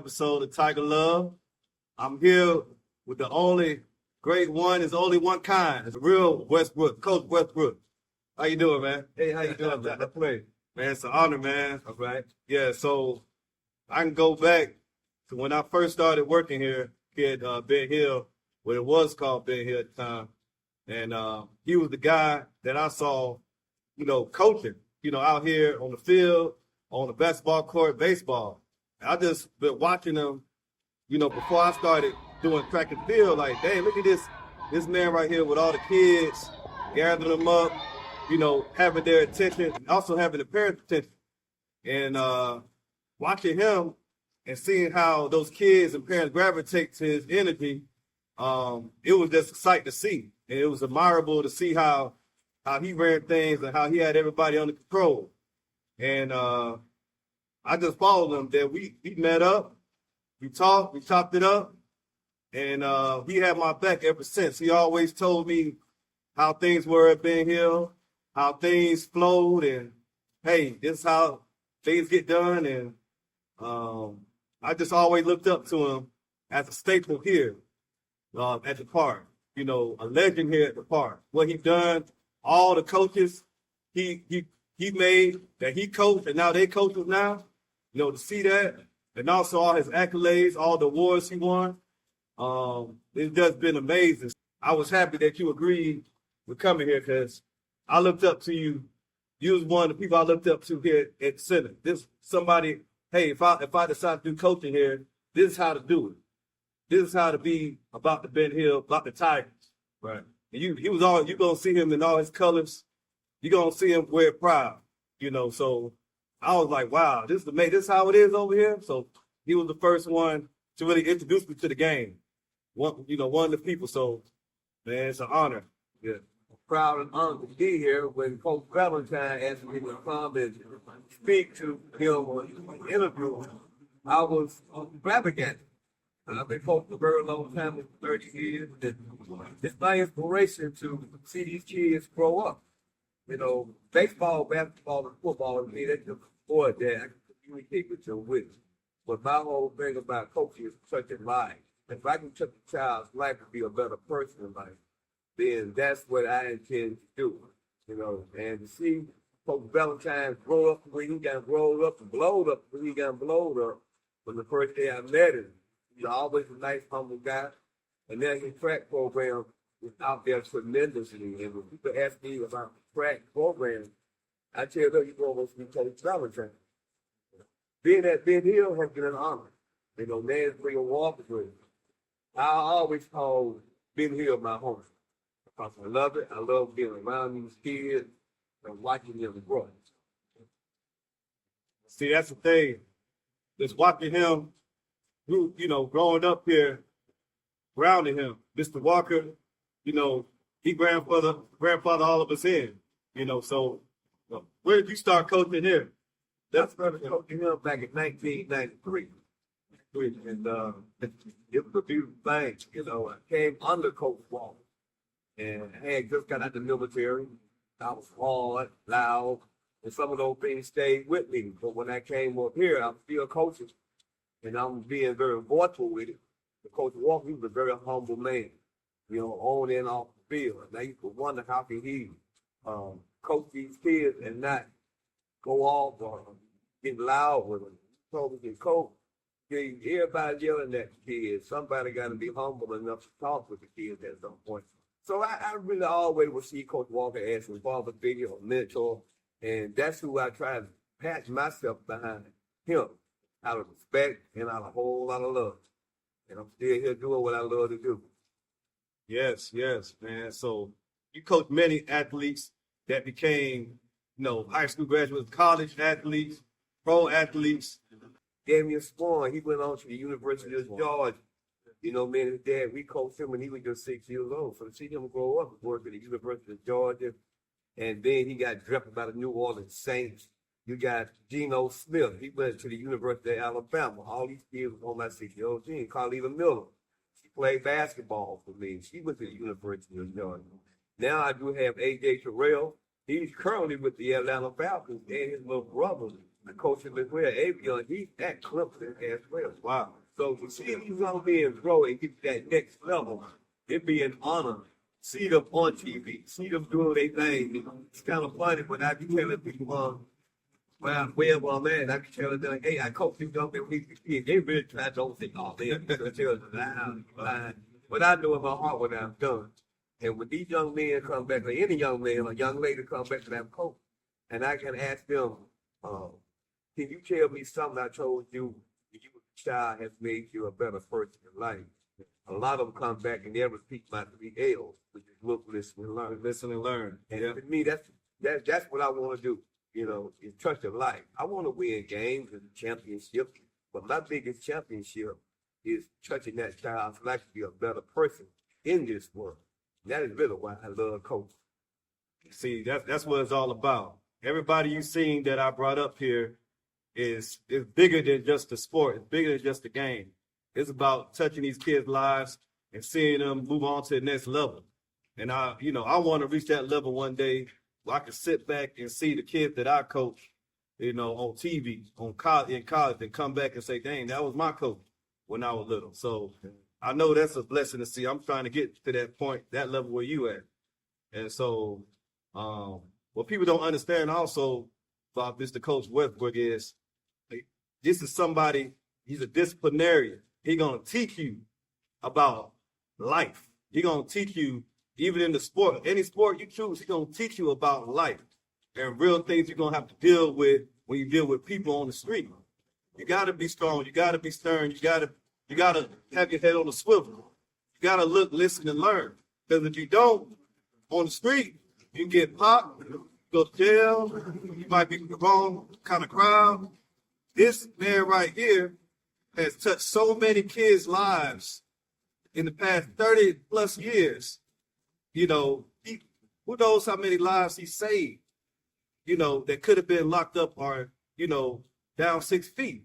episode of Tiger Love. I'm here with the only great one, is only one kind. It's real Westbrook, Coach Westbrook. How you doing, man? Hey, how you doing, man? Man, it's an honor, man. All right. Yeah, so I can go back to when I first started working here at Ben Hill, what it was called Ben Hill at the time. And he was the guy that I saw, coaching, out here on the field, on the basketball court, baseball. I just been watching him, before I started doing track and field, like, dang, look at this man right here with all the kids, gathering them up, having their attention, and also having the parents' attention. And watching him and seeing how those kids and parents gravitate to his energy, it was just a sight to see. And it was admirable to see how he ran things and how he had everybody under control. And I just followed him. That we met up, we talked, we chopped it up, and he had my back ever since. He always told me how things were at Ben Hill, how things flowed, and hey, this is how things get done. And I just always looked up to him as a staple here at the park. A legend here at the park. What he done, all the coaches he made that he coached, and now they coaches now. To see that, and also all his accolades, all the awards he won, it's just been amazing. I was happy that you agreed with coming here because I looked up to you. You was one of the people I looked up to here at the center. This somebody, hey, if I decide to do coaching here, this is how to do it. This is how to be about the Ben Hill, about the Tigers. Right. And you're gonna see him in all his colors. You're gonna see him wear proud, so I was like, wow, this is how it is over here. So he was the first one to really introduce me to the game. One of the people. So, man, it's an honor. Yeah. Proud and honored to be here when Coach Valentine asked me to come and speak to him on the interview. I was flabbergasted. I've been coaching a very long time, 30 years. It's my inspiration to see these kids grow up. Baseball, basketball, and football, to me, that's just a sport that I can communicate with them with. But my whole thing about coaching is touching lives. If I can touch a child's life to be a better person in life, then that's what I intend to do. And to see Coach Valentine grow up when he got rolled up and blowed up when he got blowed up from the first day I met him. He's always a nice, humble guy. And then his track program is out there tremendously. And when people ask me about the track program, I tell them you almost be Coach Valentine. Being at Ben Hill has been an honor. Nan's bringing walk with me. I always call Ben Hill my home. Because I love it. I love being around these kids and watching them grow. See, that's the thing. Just watching him, growing up here, grounding him. Mr. Walker, he grandfather all of us in. So where did you start coaching here? That's started coaching him back in 1993. And it was a beautiful thing. I came under Coach Walker. And I had just got out of the military. I was hard, loud, and some of those things stayed with me. But when I came up here, I'm still coaching, and I'm being very vocal with it. The Coach Walker, he was a very humble man, on and off the field. And I used to wonder how can he coach these kids and not go off or get loud with them. He told me, coach, everybody yelling at the kids. Somebody got to be humble enough to talk with the kids at some point. So I really always will see Coach Walker as a father figure or mentor, and that's who I try to patch myself behind him out of respect and out of a whole lot of love. And I'm still here doing what I love to do. Yes, man. So you coach many athletes that became, high school graduates, college athletes, pro athletes. Damian Spawn, he went on to the University of Georgia. Me and his dad, we coached him when he was just 6 years old. So to see him grow up, work at the University of Georgia, and then he got drafted by the New Orleans Saints. You got Geno Smith. He went to the University of Alabama. All these kids were on my 6-year-old team. Carlita Miller. She played basketball for me. She went to the University of Georgia. Now I do have A.J. Terrell. He's currently with the Atlanta Falcons, and his little brother I coach him as well. Avion, he's at Clemson as well. Wow. So to see these young men grow and get to that next level, it'd be an honor. See them on TV, see them doing their thing. It's kind of funny when I be telling people, wherever I'm at, I be telling them, hey, I coach these young men when we they really try to think, oh, they're lying. But I know in my heart what I've done. And when these young men come back, or any young man or young lady come back to that coach, and I can ask them, can you tell me something I told you when you were a child has made you a better person in life? A lot of them come back and they repeat my 3 L's, which is look, listen, and learn. Listen and learn. And to me, that's what I want to do. You know, is touch of life. I want to win games and championships, but my biggest championship is touching that child's life to be a better person in this world. And that is really why I love coaching. See, that's what it's all about. Everybody you seen that I brought up here is bigger than just the sport. It's bigger than just the game. It's about touching these kids' lives and seeing them move on to the next level. And I want to reach that level one day where I can sit back and see the kids that I coach, on TV, in college, and come back and say, dang, that was my coach when I was little. So I know that's a blessing to see. I'm trying to get to that point, that level where you at. And so what people don't understand also about Mr. Coach Westbrook is this is somebody, he's a disciplinarian. He's going to teach you about life. He's going to teach you, even in the sport, any sport you choose, he's going to teach you about life and real things you're going to have to deal with when you deal with people on the street. You got to be strong. You got to be stern. You got to have your head on a swivel. You got to look, listen, and learn. Because if you don't, on the street, you get popped, go to jail, you might be the wrong kind of crowd. This man right here has touched so many kids' lives in the past 30 plus years. Who knows how many lives he saved, that could have been locked up or, down 6 feet.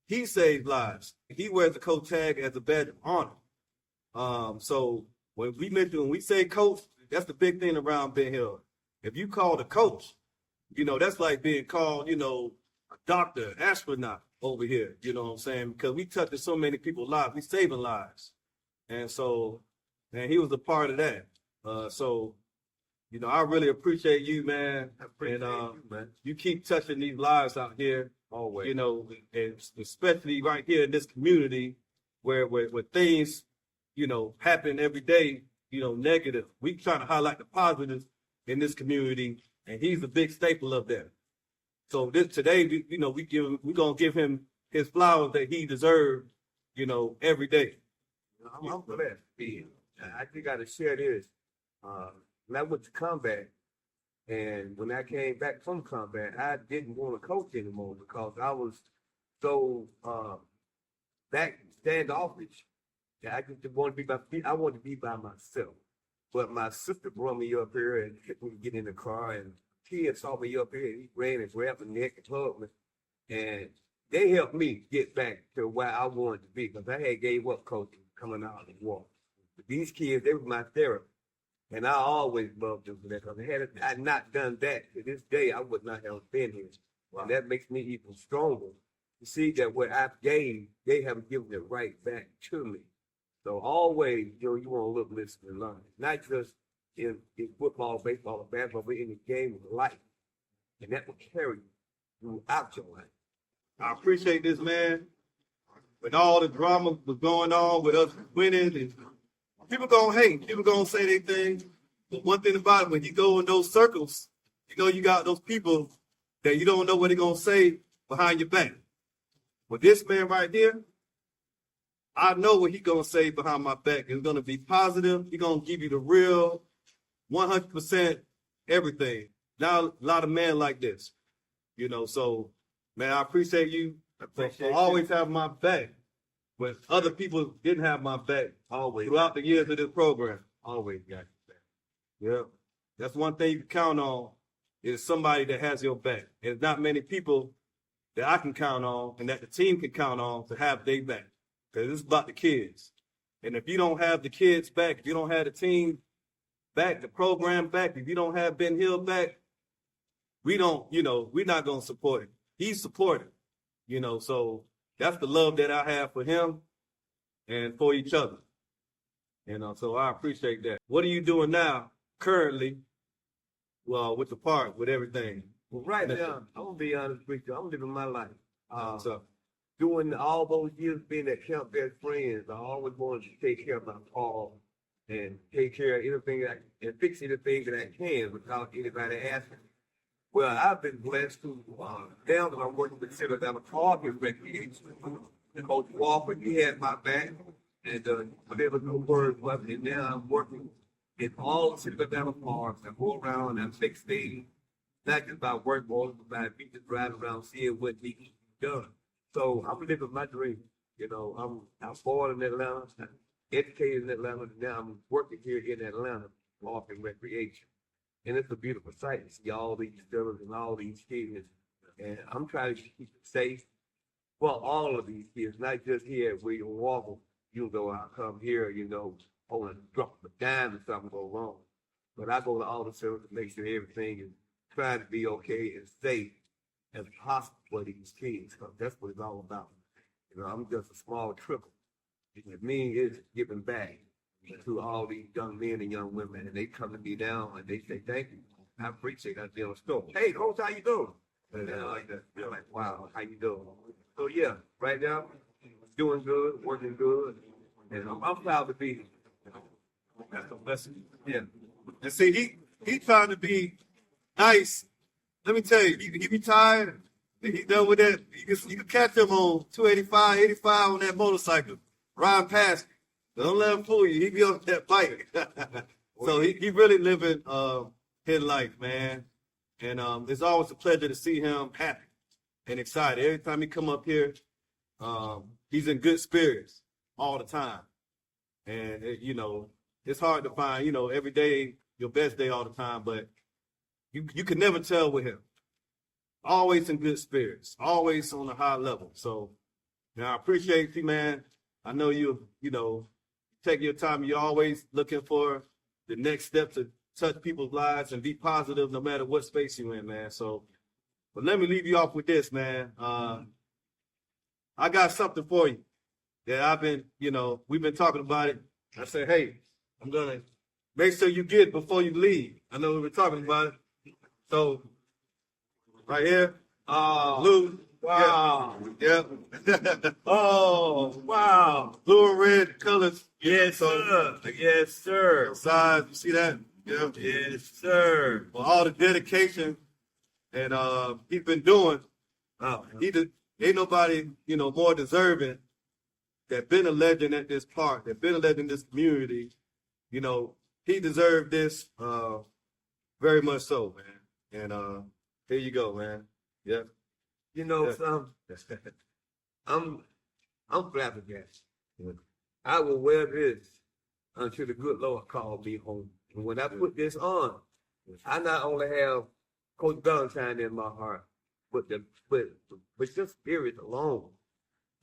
He saved lives. He wears the coach tag as a badge of honor. So when we say coach, that's the big thing around Ben Hill. If you call the coach, that's like being called, a doctor, astronaut over here. You know what I'm saying? Because we touching so many people's lives. We saving lives. And so, man, he was a part of that. I really appreciate you, man. I appreciate you, man. You keep touching these lives out here. Always. And especially right here in this community where things, happen every day, negative. We trying to highlight the positives in this community, and he's a big staple of that. So today, we're gonna give him his flowers that he deserved, every day. I'm blessed to be here. I just got to share this. When I went to combat, and when I came back from combat, I didn't want to coach anymore because I was so standoffish. I just wanted to be I wanted to be by myself. But my sister brought me up here and took me to get in the car, and kid saw me up here, and he ran and grabbed my neck and hugged me. And they helped me get back to where I wanted to be because I had gave up coaching coming out of the war. But these kids, they were my therapy. And I always loved them for that because had I not done that to this day, I would not have been here. Wow. And that makes me even stronger to see that what I've gave, they have given it right back to me. So always, you want to look, listen, and learn. Not just in football, baseball, or basketball, but in the game of life. And that will carry you throughout your life. I appreciate this, man. When all the drama was going on with us winning, and people gonna hate, people gonna say their thing. But one thing about it, when you go in those circles, you got those people that you don't know what they're gonna say behind your back. But this man right here, I know what he's gonna say behind my back. It's gonna be positive. He's gonna give you the real 100% everything. Not a lot of men like this. So man, I appreciate you for always having my back when other people didn't have my back Always. throughout the years of this program. Always got your back. Yeah. That's one thing you can count on is somebody that has your back. There's not many people that I can count on and that the team can count on to have their back. Because it's about the kids. And if you don't have the kids back, if you don't have the team back, the program back, if you don't have Ben Hill back, we're not going to support it. he's supportive, so that's the love that I have for him and for each other. So I appreciate that. What are you doing now, currently, well, with the park, with everything? Well, right now, I'm gonna be honest with you. I'm living my life. So, Doing all those years being at Camp Best Friends, I always wanted to take care of my car and take care of anything and fix anything that I can without anybody asking. Well, I've been blessed to now that I'm working with Center down the park and recreation. And Coach Walker, he had my back, and whatever no word was, and now I'm working in all the Center down the parks. I go around and fix things, not just about work, but also about me just driving around seeing what needs to be done. So I'm living my dream. I'm born in Atlanta, educated in Atlanta, and now I'm working here in Atlanta, park and recreation. And it's a beautiful sight to see all these fellas and all these kids. And I'm trying to keep it safe for all of these kids, not just here at William Walker. I come here, on a drop of a dime and something go wrong. But I go to all the centers to make sure everything is trying to be okay and safe as possible for these kids, because that's what it's all about. I'm just a small trickle. It means it's giving back to all these young men and young women, and they come to me now and they say, thank you. I appreciate that deal of store. Hey, Coach, how you doing? And they're like, wow, how you doing? So yeah, right now, doing good, working good, and I'm proud to be here. that's a blessing. Yeah. And see, he trying to be nice. Let me tell you, he be tired. And he done with that. You can catch him on 285, 85 on that motorcycle, riding past. Don't let him fool you. He be on that bike. So he really living his life, man. And it's always a pleasure to see him happy and excited. Every time he come up here, he's in good spirits all the time. And, it's hard to find, every day your best day all the time, but you can never tell with him. Always in good spirits, always on a high level. So, I appreciate you, man. I know you take your time. You're always looking for the next step to touch people's lives and be positive no matter what space you're in, man. So, but let me leave you off with this, man. I got something for you that I've been, we've been talking about it. I said, hey, I'm going to make sure you get it before you leave. I know we've been talking about it. So, right here, blue. Wow. Yeah. Oh, wow. Blue and red colors. Yes, sir. Yes, sir. Size, you see that? Yeah. Yes, sir. For all the dedication and he's been doing. Ain't nobody, more deserving that been a legend at this park, that been a legend in this community. He deserved this very much so, man. And here you go, man. Yeah. I'm flabbergasted. I will wear this until the good Lord calls me home. And when I put this on, I not only have Coach Valentine in my heart, but your spirit alone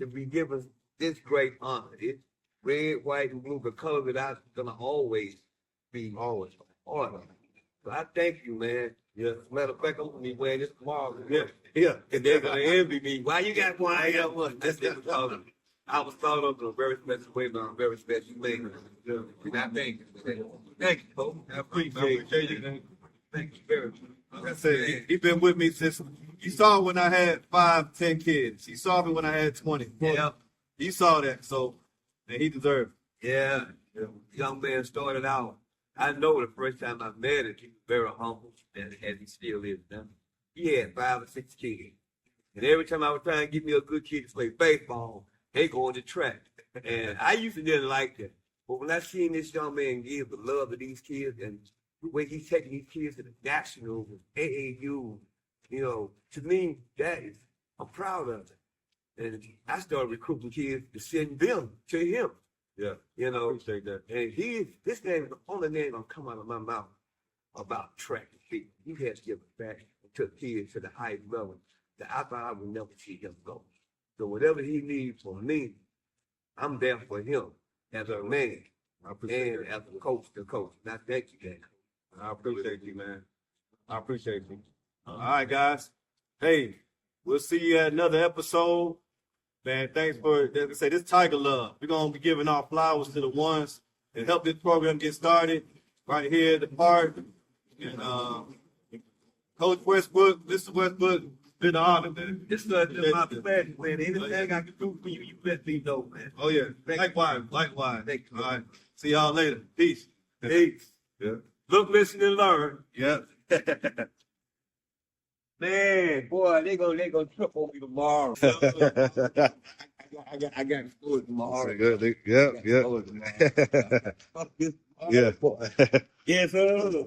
to be given this great honor. It's red, white, and blue, the color that I'm gonna always be always honor. So I thank you, man. Yeah. As a matter of fact, I'm gonna be wearing this tomorrow. Yeah. And they're gonna envy me. Why you got one? I got one. That's it. I was thought of in a very special way by a very special man. And I thank you. Thank you, folks. I appreciate you. Thank you very much. Like I said, he been with me since you saw when I had 5, 10 kids. You saw me when I had 20. Yeah. You saw that, so and he deserved it. Yeah. The young man started out. I know the first time I met him, he was very humble, and as he still is now. He had 5 or 6 kids. And every time I was trying to get me a good kid to play baseball, they go on the track. And I used to didn't like that. But when I seen this young man give the love to these kids and the way he's taking these kids to the national, AAU, to me, I'm proud of it. And I started recruiting kids to send them to him. Yeah. Appreciate that. And this name is the only name gonna come out of my mouth about track and field. He has to give it back and took kids to the highest level that I thought I would never see him go. So whatever he needs from me, I'm there for him as a man and as a coach to coach. And I thank you, man. I appreciate you, man. I appreciate you. All right, guys. Hey, We'll see you at another episode. Man, thanks for, like I say, this Tiger Love. We're going to be giving our flowers to the ones that helped this program get started right here at the park. And Coach Westbrook, Mr. Westbrook, been an honor, man. It's my pleasure, man. Anything I can do for you, you let me know, man. Oh, yeah. Likewise. Thank you. All right. See y'all later. Peace. Peace. Yeah. Look, listen, and learn. Yeah. Man, boy, they gonna trip on me tomorrow. I got school tomorrow. Good. Yeah. Yeah. Yes, sir.